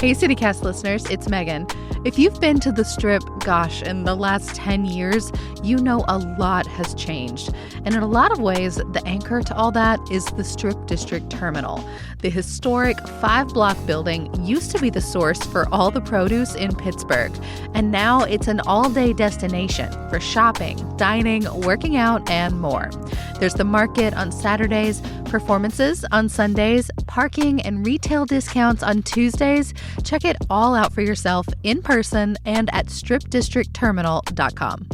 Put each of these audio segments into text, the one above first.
Hey, City Cast listeners, it's Megan. If you've been to the Strip, gosh, in the last 10 years, you know a lot has changed. And in a lot of ways, the anchor to all that is the Strip District Terminal. The historic 5-block building used to be the source for all the produce in Pittsburgh. And now it's an all-day destination for shopping, dining, working out, and more. There's the market on Saturdays, performances on Sundays, parking and retail discounts on Tuesdays. Check it all out for yourself in person and at stripdistrictterminal.com.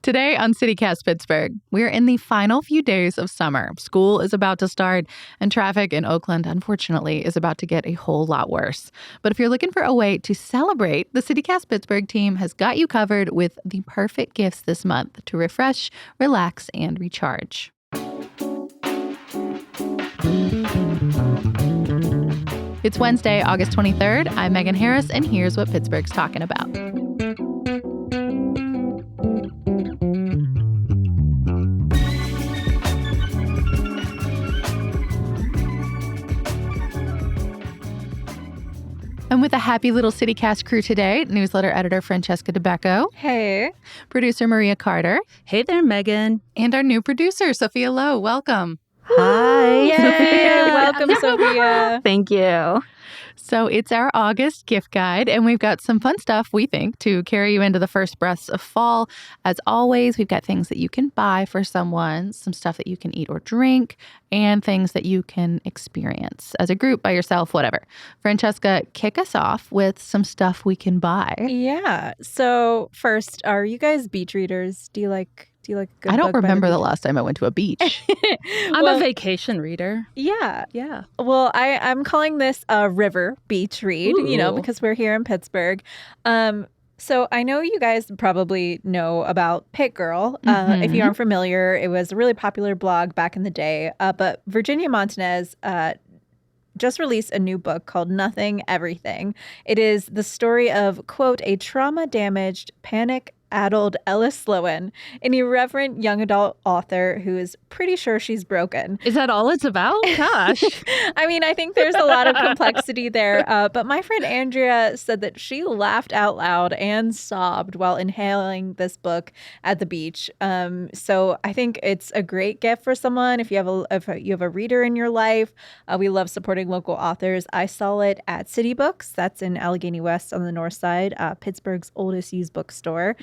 Today on City Cast Pittsburgh, we're in the final few days of summer. School is about to start, and traffic in Oakland, unfortunately, is about to get a whole lot worse. But if you're looking for a way to celebrate, the City Cast Pittsburgh team has got you covered with the perfect gifts this month to refresh, relax, and recharge. It's Wednesday, August 23rd. I'm Megan Harris, and here's what Pittsburgh's talking about. I'm with a happy little CityCast crew today. Newsletter editor Francesca DeBecco. Hey. Producer Maria Carter. Hey there, Megan. And our new producer, Sophia Lowe. Welcome. Hi. Yay. Sophia. Welcome, Sophia. Thank you. So it's our August gift guide, and we've got some fun stuff, we think, to carry you into the first breaths of fall. As always, we've got things that you can buy for someone, some stuff that you can eat or drink, and things that you can experience as a group, by yourself, whatever. Francesca, kick us off with some stuff we can buy. Yeah. So first, are you guys beach readers? Do you like a good I don't book by remember the beach? last time I went to a beach. I'm a vacation reader. Yeah. Yeah. Well, I'm calling this a river beach read, Ooh. because we're here in Pittsburgh. So I know you guys probably know about Pit Girl. If you aren't familiar, it was a really popular blog back in the day. But Virginia Montanez just released a new book called Nothing, Everything. It is the story of, quote, a trauma-damaged, panic-addled Ellis Sloan, an irreverent young adult author who is pretty sure she's broken. Is that all it's about? Gosh. I mean, I think there's a lot of complexity there. But my friend Andrea said that she laughed out loud and sobbed while inhaling this book at the beach. So I think it's a great gift for someone if you have a reader in your life. We love supporting local authors. I saw it at City Books. That's in Allegheny West on the north side, Pittsburgh's oldest used bookstore.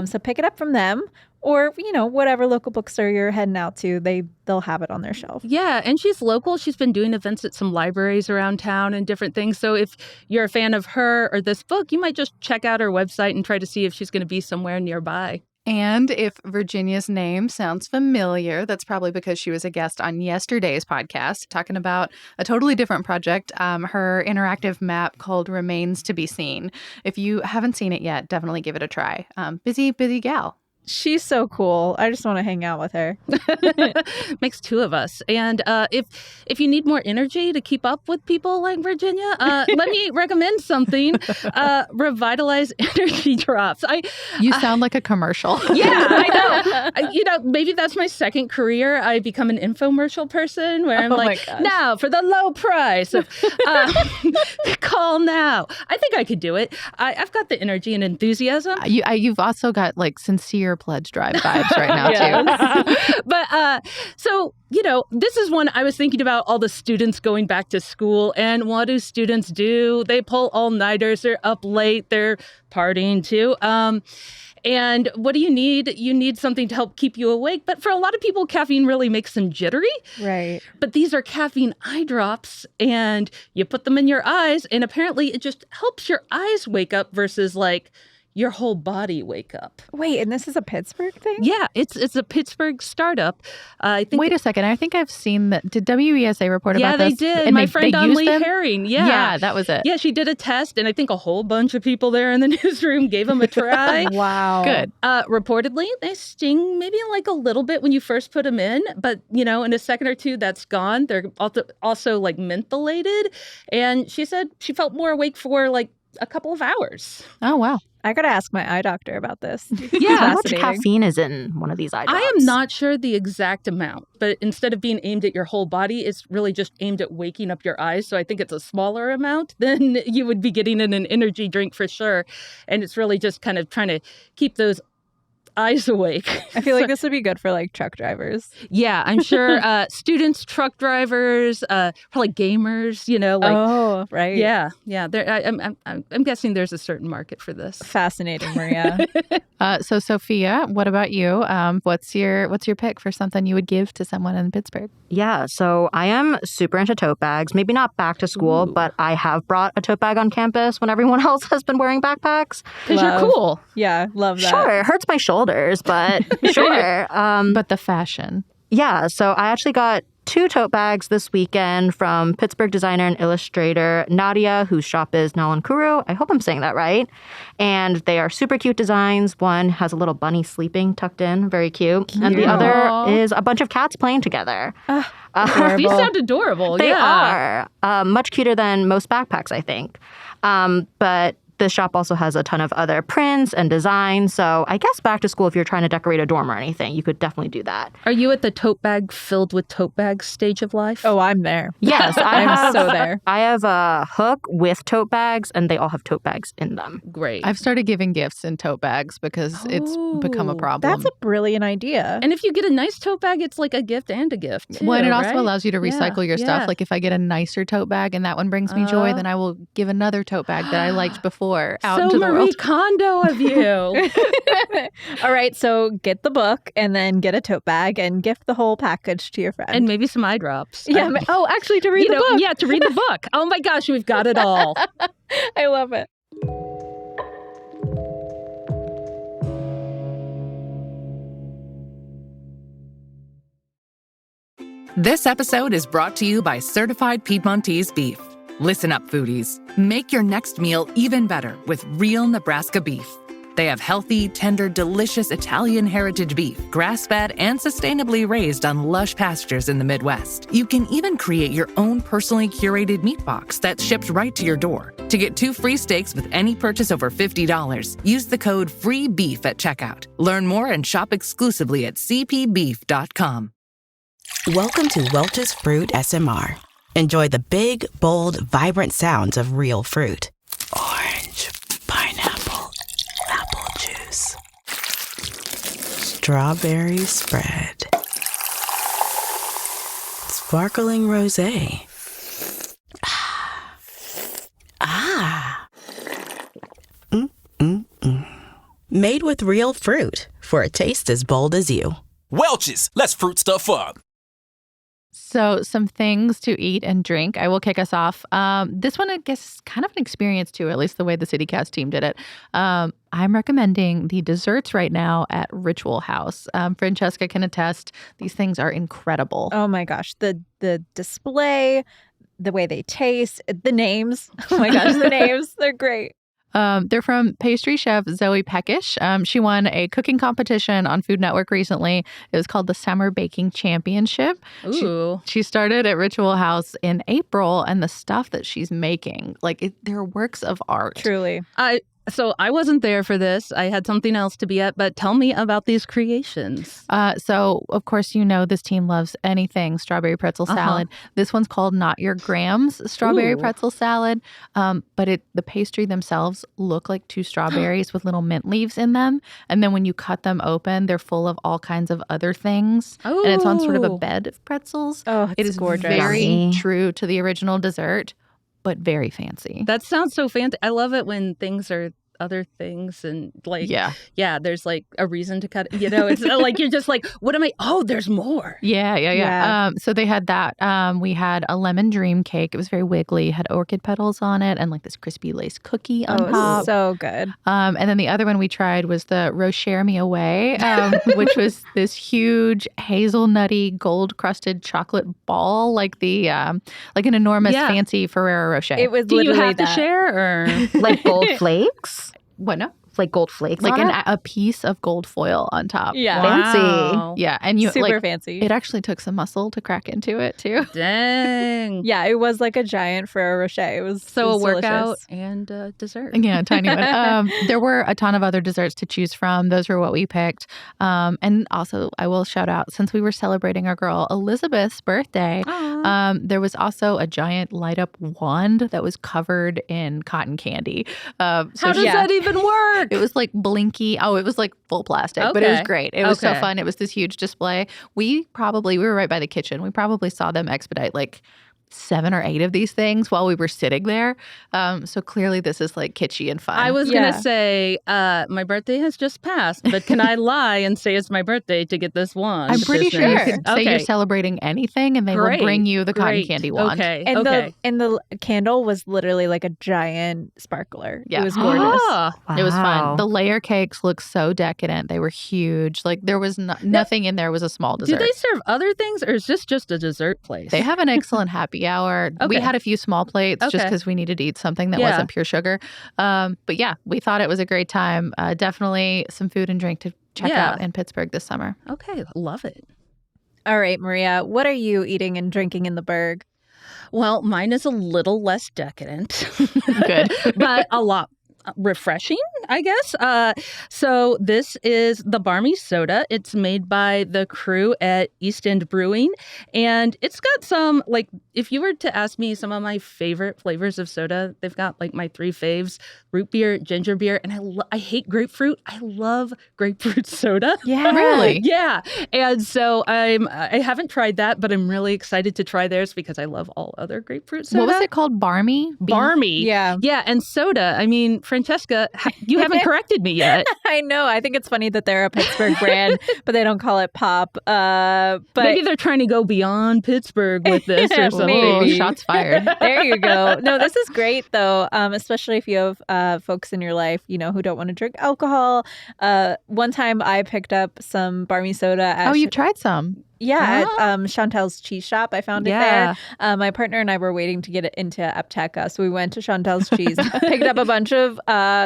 So pick it up from them. Or, whatever local bookstore you're heading out to, they'll have it on their shelf. Yeah, and she's local. She's been doing events at some libraries around town and different things. So if you're a fan of her or this book, you might just check out her website and try to see if she's going to be somewhere nearby. And if Virginia's name sounds familiar, that's probably because she was a guest on yesterday's podcast talking about a totally different project, her interactive map called Remains to be Seen. If you haven't seen it yet, definitely give it a try. Busy gal. She's so cool. I just want to hang out with her. Makes two of us. And if you need more energy to keep up with people like Virginia, let me recommend something. Revitalize Energy Drops. You sound like a commercial. Yeah, I know. Maybe that's my second career. I become an infomercial person where I'm now for the low price of call now. I think I could do it. I've got the energy and enthusiasm. You've also got sincere pledge drive vibes right now too. But so, this is one I was thinking about all the students going back to school. And what do students do? They pull all-nighters. They're up late. They're partying too. And what do you need? You need something to help keep you awake. But for a lot of people, caffeine really makes them jittery. Right. But these are caffeine eye drops, and you put them in your eyes, and apparently it just helps your eyes wake up versus your whole body wake up. Wait, and this is a Pittsburgh thing? Yeah, it's a Pittsburgh startup. I think. Wait a second. I think I've seen that. Did WESA report about this? Yeah, they did. And my friend Lee them? Herring. Yeah. Yeah, that was it. Yeah, she did a test, and I think a whole bunch of people there in the newsroom gave them a try. Wow. Good. Reportedly, they sting maybe a little bit when you first put them in, but, in a second or two, that's gone. They're also mentholated. And she said she felt more awake for a couple of hours. Oh, wow. I got to ask my eye doctor about this. Yeah. How much Fascinating. caffeine is in one of these eye drops? I am not sure the exact amount, but instead of being aimed at your whole body, it's really just aimed at waking up your eyes. So I think it's a smaller amount than you would be getting in an energy drink for sure. And it's really just kind of trying to keep those eyes awake. I feel like this would be good for like truck drivers. Yeah, I'm sure students, truck drivers, probably gamers, Oh, right. Yeah. I'm guessing there's a certain market for this. Fascinating, Maria. So, Sophia, what about you? What's your pick for something you would give to someone in Pittsburgh? Yeah, so I am super into tote bags. Maybe not back to school, but I have brought a tote bag on campus when everyone else has been wearing backpacks. Because you're cool. Yeah, love that. Sure, it hurts my shoulders, but sure. But the fashion. Yeah, so I actually got 2 tote bags this weekend from Pittsburgh designer and illustrator Nadia, whose shop is Nalankuru. I hope I'm saying that right. And they are super cute designs. One has a little bunny sleeping tucked in, very cute. And the other is a bunch of cats playing together. These sound adorable. They yeah. are much cuter than most backpacks, I think. But the shop also has a ton of other prints and designs. So I guess back to school, if you're trying to decorate a dorm or anything, you could definitely do that. Are you at the tote bag filled with tote bags stage of life? Oh, I'm there. Yes, I'm so there. I have a hook with tote bags, and they all have tote bags in them. Great. I've started giving gifts in tote bags because it's become a problem. That's a brilliant idea. And if you get a nice tote bag, it's like a gift and a gift, too, Well, and it also right? allows you to recycle your stuff. Yeah. Like if I get a nicer tote bag and that one brings me joy, then I will give another tote bag that I liked before out into the Marie world. Kondo of you. All right, so get the book and then get a tote bag and gift the whole package to your friend. And maybe some eye drops. yeah. Actually, to read the book. Yeah, to read the book. Oh my gosh, we've got it all. I love it. This episode is brought to you by Certified Piedmontese Beef. Listen up, foodies. Make your next meal even better with real Nebraska beef. They have healthy, tender, delicious Italian heritage beef, grass-fed and sustainably raised on lush pastures in the Midwest. You can even create your own personally curated meat box that's shipped right to your door. To get 2 free steaks with any purchase over $50, use the code FREEBEEF at checkout. Learn more and shop exclusively at cpbeef.com. Welcome to Welch's Fruit SMR. Enjoy the big, bold, vibrant sounds of real fruit. Orange, pineapple, apple juice. Strawberry spread. Sparkling rosé. Made with real fruit for a taste as bold as you. Welch's, let's fruit stuff up. So some things to eat and drink. I will kick us off. This one, I guess, is kind of an experience too, at least the way the City Cast team did it. I'm recommending the desserts right now at Ritual House. Francesca can attest. These things are incredible. Oh my gosh. The display, the way they taste, the names. Oh my gosh, the names. They're great. They're from pastry chef Zoe Peckish. She won a cooking competition on Food Network recently. It was called the Summer Baking Championship. Ooh. She started at Ritual House in April, and the stuff that she's making, they're works of art. Truly. So I wasn't there for this. I had something else to be at, but tell me about these creations. So, of course, this team loves anything strawberry pretzel salad. This one's called Not Your Grams strawberry pretzel salad. But the pastry themselves look like 2 strawberries with little mint leaves in them. And then when you cut them open, they're full of all kinds of other things. Oh. And it's on sort of a bed of pretzels. Oh, It is gorgeous. very Yummy. true to the original dessert, but very fancy. That sounds so fantastic. I love it when things are other things and there's a reason to cut it. It's like you're just like, what am I? Oh, there's more. Yeah. So they had that. We had a lemon dream cake. It was very wiggly. It had orchid petals on it and this crispy lace cookie on top. So good. And then the other one we tried was the Rocher Me Away, which was this huge hazelnutty gold crusted chocolate ball, like an enormous fancy Ferrero Rocher. It was Do you literally have to that. share or Like gold flakes? What? No? like gold flakes, like on it. a piece of gold foil on top. Yeah. Fancy. Yeah, and you Super like fancy. it actually took some muscle to crack into it too. Dang. Yeah, it was like a giant Ferrero Rocher. It was So it a was workout delicious. and dessert. Yeah, tiny one. There were a ton of other desserts to choose from. Those were what we picked. And also, I will shout out, since we were celebrating our girl Elizabeth's birthday, there was also a giant light up wand that was covered in cotton candy. How does that even work? It was like blinky. Oh, it was like full plastic, but it was Okay. great. It was so Okay. fun. It was this huge display. We were right by the kitchen. We probably saw them expedite like 7 or 8 of these things while we were sitting there. So clearly this is like kitschy and fun. I was Yeah. going to say, my birthday has just passed, but can I lie and say it's my birthday to get this wand? I'm pretty sure you could say you're Okay. celebrating anything and they will bring you the cotton Great. candy wand. Okay. And okay. the candle was literally like a giant sparkler. Yeah. It was gorgeous. Ah. It was Wow. fun. The layer cakes looked so decadent. They were huge. Like there was nothing in there was a small Do dessert. they serve other things, or is this just a dessert place? They have an excellent happy hour. We Okay. had a few small plates just Okay. because we needed to eat something that Yeah. wasn't pure sugar. But yeah, we thought it was a great time. Definitely some food and drink to check Yeah. out in Pittsburgh this summer. Okay, love it. All right, Maria, what are you eating and drinking in the Berg? Well, mine is a little less decadent. Good. But a lot refreshing, I guess. So this is the Barmy Soda. It's made by the crew at East End Brewing. And it's got some, like, if you were to ask me some of my favorite flavors of soda, they've got like my 3 faves: root beer, ginger beer, and I hate grapefruit. I love grapefruit soda. Yeah. Really? Yeah. And so I haven't tried that, but I'm really excited to try theirs because I love all other grapefruit soda. What was it called? Barmy? Barmy. Yeah. Yeah, and soda. I mean, Francesca, you haven't corrected me yet. I know. I think it's funny that they're a Pittsburgh brand, but they don't call it pop. But Maybe they're trying to go beyond Pittsburgh with this or something. Oh, Maybe. shots fired. there you go. No, this is great though, especially if you have folks in your life, who don't want to drink alcohol. One time I picked up some Barmy soda at Oh, you've tried some. at Chantel's Cheese Shop. I found it Yeah. there. My partner and I were waiting to get it into Apteca, so we went to Chantel's Cheese, picked up a bunch of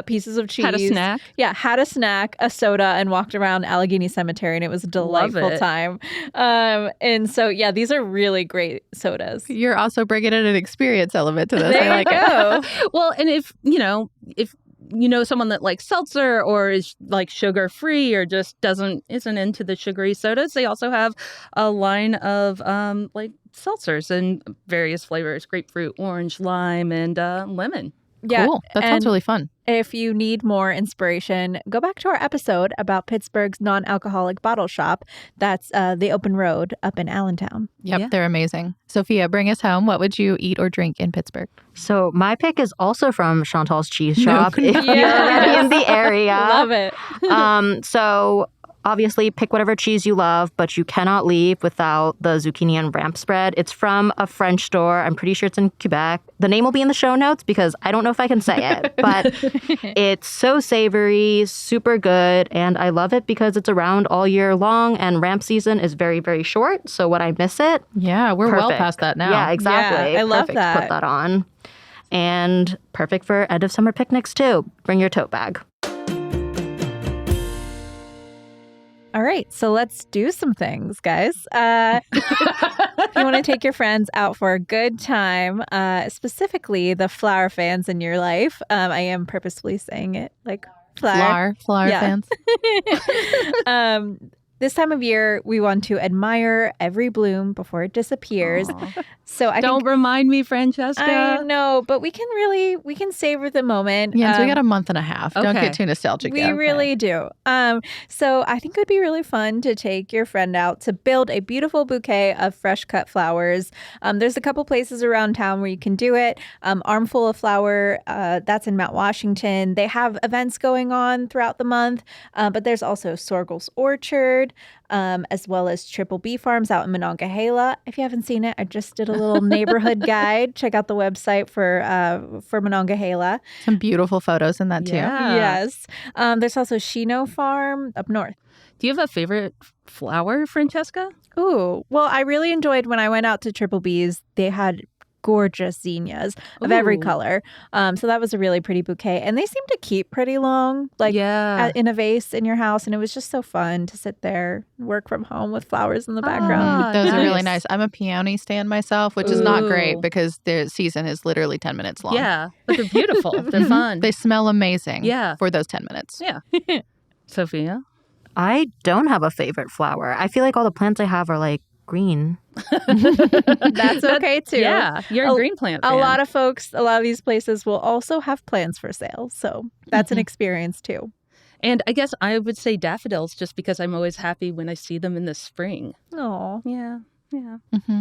pieces of cheese. Had a snack. Yeah, had a snack, a soda, and walked around Allegheny Cemetery, and it was a delightful it. time. And so, yeah, these are really great sodas. You're also bringing in an experience element to this. There I like you it. go. Well, and if you know someone that likes seltzer or is like sugar free or just isn't into the sugary sodas, they also have a line of like seltzers in various flavors: grapefruit, orange, lime, and lemon. Yeah, Cool. That sounds and really fun. If you need more inspiration, go back to our episode about Pittsburgh's non-alcoholic bottle shop. That's the Open Road up in Allentown. Yep, Yeah. they're amazing. Sophia, bring us home. What would you eat or drink in Pittsburgh? So my pick is also from Chantal's Cheese Shop. No. If you're already in the area. Love it. So obviously pick whatever cheese you love, but you cannot leave without the zucchini and ramp spread. It's from a French store. I'm pretty sure it's in Quebec. The name will be in the show notes because I don't know if I can say it, but it's so savory, super good, and I love it because it's around all year long and ramp season is very, very short. So when I miss it, Yeah, we're well perfect. past that now. Yeah, exactly. Yeah, I love Perfect. that. Put that on. And perfect for end of summer picnics too. Bring your tote bag. All right, so let's do some things, guys. If you want to take your friends out for a good time, specifically the flower fans in your life, I am purposefully saying it like flower. Flower Yeah. fans. This time of year, we want to admire every bloom before it disappears. So I Don't think remind me, Francesca. I know, but we can savor the moment. Yes, we got a month and a half. Don't okay. get too nostalgic. We yet. really do. So I think it would be really fun to take your friend out to build a beautiful bouquet of fresh cut flowers. There's a couple places around town where you can do it. Armful of Flower, that's in Mount Washington. They have events going on throughout the month, but there's also Sorgel's Orchard, as well as Triple B Farms out in Monongahela. If you haven't seen it, I just did a little neighborhood guide. Check out the website for Monongahela. Some beautiful photos in that too. Yeah. Yes. There's also Shino Farm up north. Do you have a favorite flower, Francesca? Ooh, well, I really enjoyed when I went out to Triple B's. They had gorgeous zinnias of every Ooh. color. So that was a really pretty bouquet. And they seem to keep pretty long, like Yeah. in a vase in your house. And it was just so fun to sit there, work from home with flowers in the background. Ah, Those are really nice. nice. I'm a peony stan myself, which is not great Ooh. because their season is literally 10 minutes long. Yeah, but they're beautiful. They're fun. They smell amazing Yeah. for those 10 minutes. Yeah. Sophia? I don't have a favorite flower. I feel like all the plants I have are like green. That's okay too. Yeah, you're a green plant fan. A lot of these places will also have plants for sale. So that's an experience too. And I guess I would say daffodils just because I'm always happy when I see them in the spring. Oh, Yeah. Yeah. Mm-hmm.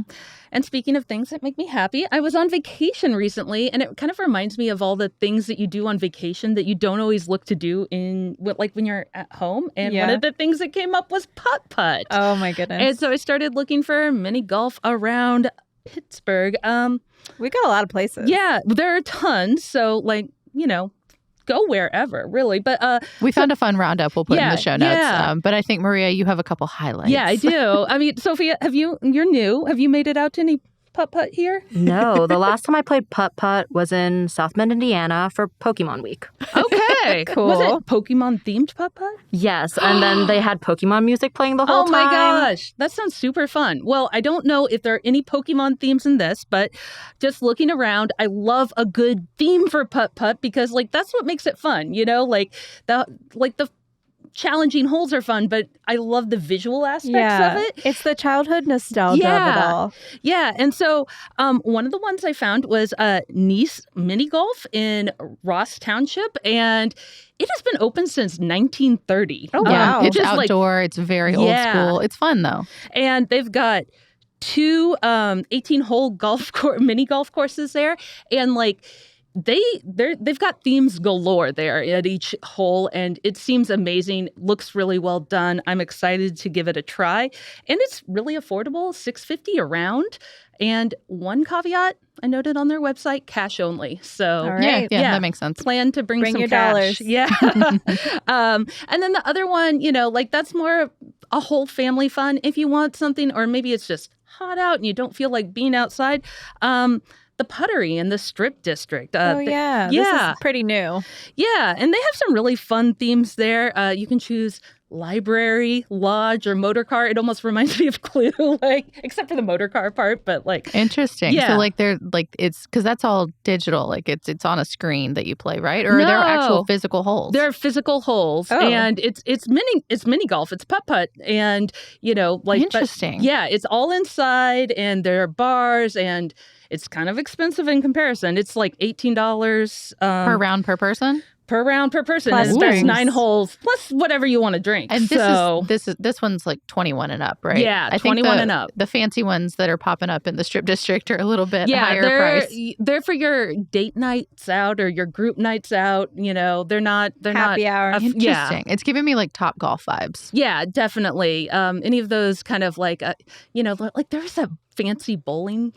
And speaking of things that make me happy, I was on vacation recently, and it kind of reminds me of all the things that you do on vacation that you don't always look to do when you're at home. And one Yeah. of the things that came up was putt-putt. oh my goodness. And so I started looking for mini golf around Pittsburgh. We got a lot of places. Yeah, there are tons. So, go wherever, really. But We found a fun roundup we'll put in Yeah, the show notes. yeah. But I think, Maria, you have a couple highlights. yeah, I do. I mean, Sophia, you're new. Have you made it out to any putt-putt here? No, the last time I played putt-putt was in South Bend, Indiana for Pokemon Week. Okay. Cool. Was it Pokemon-themed putt-putt? Yes, and then they had Pokemon music playing the whole Oh time. my gosh, that sounds super fun. Well, I don't know if there are any Pokemon themes in this, but just looking around, I love a good theme for putt-putt because that's what makes it fun, the challenging holes are fun, but I love the visual aspects of it. It's the childhood nostalgia of it all. Yeah. And so one of the ones I found was Nice Mini Golf in Ross Township, and it has been open since 1930. Oh, Yeah, wow. it's Just outdoor. It's very old Yeah. school. It's fun, though. And they've got two 18-hole mini golf courses there, and they've got themes galore there at each hole, and it seems amazing. Looks really well done. I'm excited to give it a try, and it's really affordable, $6.50 a round. And one caveat I noted on their website: cash only. So All Yeah, right. yeah, that makes sense. plan to bring some your cash. dollars. Yeah. And then the other one, that's more a whole family fun if you want something, or maybe it's just hot out and you don't feel like being outside. The Puttery in the Strip District. Yeah. This is pretty new. Yeah, and they have some really fun themes there. You can choose library, lodge, or motor car. It almost reminds me of Clue, except for the motor car part, but Interesting. Yeah. So they're it's because that's all digital. It's on a screen that you play, right? Or are there actual No. physical holes? there are physical holes, Oh. and it's mini golf. It's putt-putt, and but- Interesting. yeah, it's all inside, and there are bars, and it's kind of expensive in comparison. It's like $18 per round per person. per round per person. Plus and there's drinks. 9 holes plus whatever you want to drink. And so this one's like 21 and up, right? Yeah, I think 21 and up. The fancy ones that are popping up in the Strip District are a little bit yeah, higher they're price. they're for your date nights out or your group nights out. They're not Happy hour. Interesting. Yeah. It's giving me Top Golf vibes. Yeah, definitely. Any of those kind of like there was a fancy bowling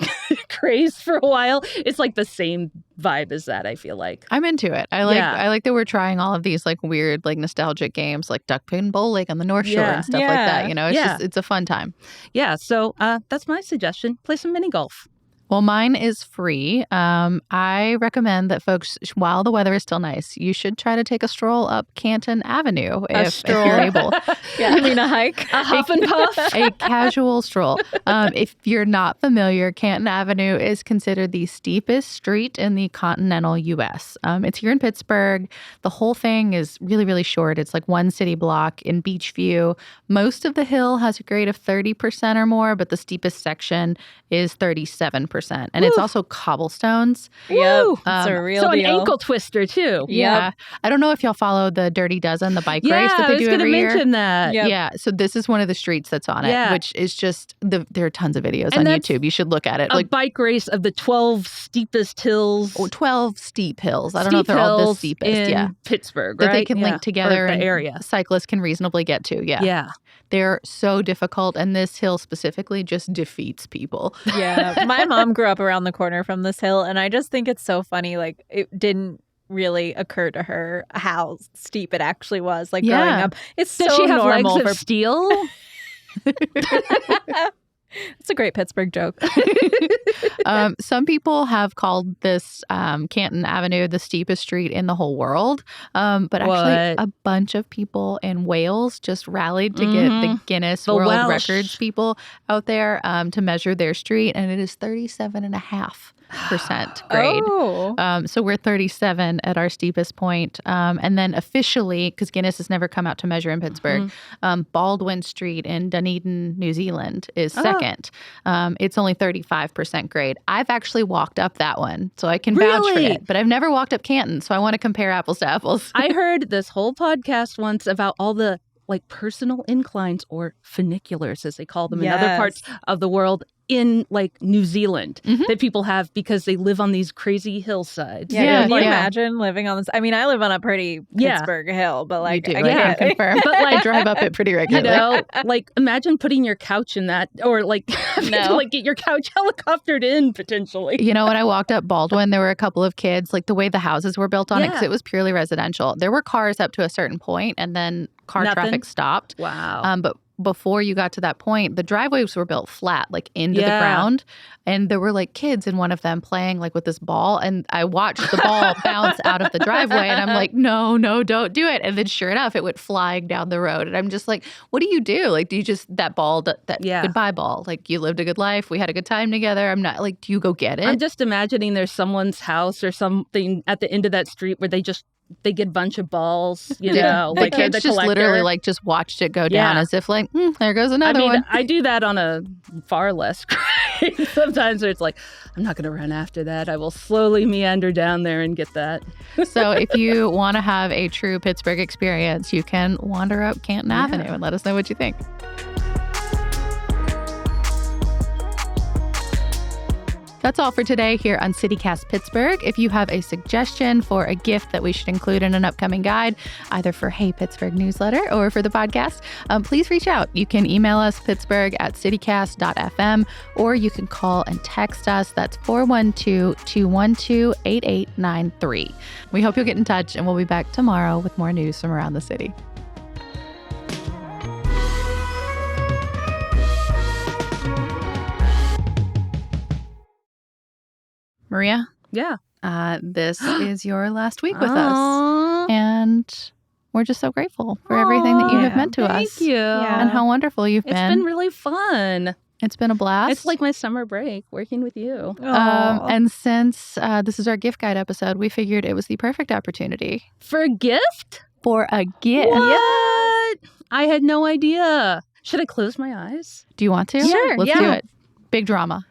craze for a while. It's like the same vibe as that, I feel like. I'm into it. I like that we're trying all of these weird nostalgic games like Duck Pin Bowl Lake on the North Shore Yeah. and stuff like that. It's Yeah. just it's a fun time. Yeah, so that's my suggestion. Play some mini golf. Well, mine is free. I recommend that folks, while the weather is still nice, you should try to take a stroll up Canton Avenue if you're able. You mean a hike? A huff and puff. A casual stroll. If you're not familiar, Canton Avenue is considered the steepest street in the continental U.S. It's here in Pittsburgh. The whole thing is really, really short. It's like one city block in Beachview. Most of the hill has a grade of 30% or more, but the steepest section is 37%. And it's also cobblestones. Yep. Woo. It's a real so deal. an ankle twister too. Yeah. I don't know if y'all follow the Dirty Dozen, the bike race that I they was do gonna every year. mention that. Yep. Yeah, so this is one of the streets that's on it, Yeah. which is just there are tons of videos And on that's YouTube. You should look at it. A bike race of the 12 steepest hills. 12 steep hills. I don't know if they're all the steepest. in Yeah, Pittsburgh, that right? they can Yeah. link together Or the and area. cyclists can reasonably get to. Yeah. Yeah. They're so difficult, and this hill specifically just defeats people. Yeah. My mom grew up around the corner from this hill, and I just think it's so funny. It didn't really occur to her how steep it actually was. Growing Yeah. up, it's Does so she have normal legs for of steel? It's a great Pittsburgh joke. Some people have called this Canton Avenue the steepest street in the whole world. But actually, a bunch of people in Wales just rallied to get the Guinness World Welsh Records people out there to measure their street, and it is 37.5% grade. Oh. So we're 37 at our steepest point. And then officially, because Guinness has never come out to measure in Pittsburgh, Baldwin Street in Dunedin, New Zealand is second. It's only 35% grade. I've actually walked up that one, so I can vouch for it. But I've never walked up Canton, so I want to compare apples to apples. I heard this whole podcast once about all the like personal inclines or funiculars, as they call them in other parts of the world, in like New Zealand that people have because they live on these crazy hillsides. Can you imagine living on this? I mean, I live on a pretty Pittsburgh hill, but like, I can confirm. But like, drive up it pretty regularly. You know, like imagine putting your couch in that, or like having to like get your couch helicoptered in potentially. You know, when I walked up Baldwin, there were a couple of kids, like the way the houses were built on it, because it was purely residential. There were cars up to a certain point, and then traffic stopped. Wow. But before you got to that point, the driveways were built flat, like into the ground. And there were like kids in one of them playing like with this ball. And I watched the ball bounce out of the driveway. And I'm like, no, don't do it. And then sure enough, it went flying down the road. And I'm just like, what do you do? Like, do you just, that ball, that goodbye ball, like you lived a good life. We had a good time together. I'm not like, do you go get it? I'm just imagining there's someone's house or something at the end of that street where they get a bunch of balls, you know. The kids just literally like just watched it go down as if like, there goes another one. I do that on a far less grade sometimes where it's like, I'm not going to run after that. I will slowly meander down there and get that. So if you want to have a true Pittsburgh experience, you can wander up Canton Avenue and let us know what you think. That's all for today here on City Cast Pittsburgh. If you have a suggestion for a gift that we should include in an upcoming guide, either for Hey Pittsburgh newsletter or for the podcast, please reach out. You can email us pittsburgh@citycast.fm, or you can call and text us. That's 412-212-8893. We hope you'll get in touch, and we'll be back tomorrow with more news from around the city. Maria? Yeah. This is your last week with us. And we're just so grateful for everything that you have meant to us. Thank you. And how wonderful you've been. It's been really fun. It's been a blast. It's like my summer break working with you. And since this is our gift guide episode, we figured it was the perfect opportunity. For a gift? For a gift. What? I had no idea. Should I close my eyes? Do you want to? Sure. Let's do it. Big drama.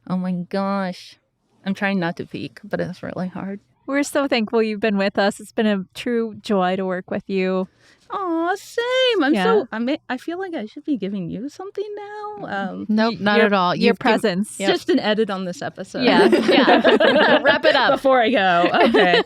Oh my gosh. I'm trying not to peek, but it's really hard. We're so thankful you've been with us. It's been a true joy to work with you. Oh, same. I feel like I should be giving you something now. Nope, not at all. Your presence. Just an edit on this episode. Yeah. Wrap it up before I go. Okay.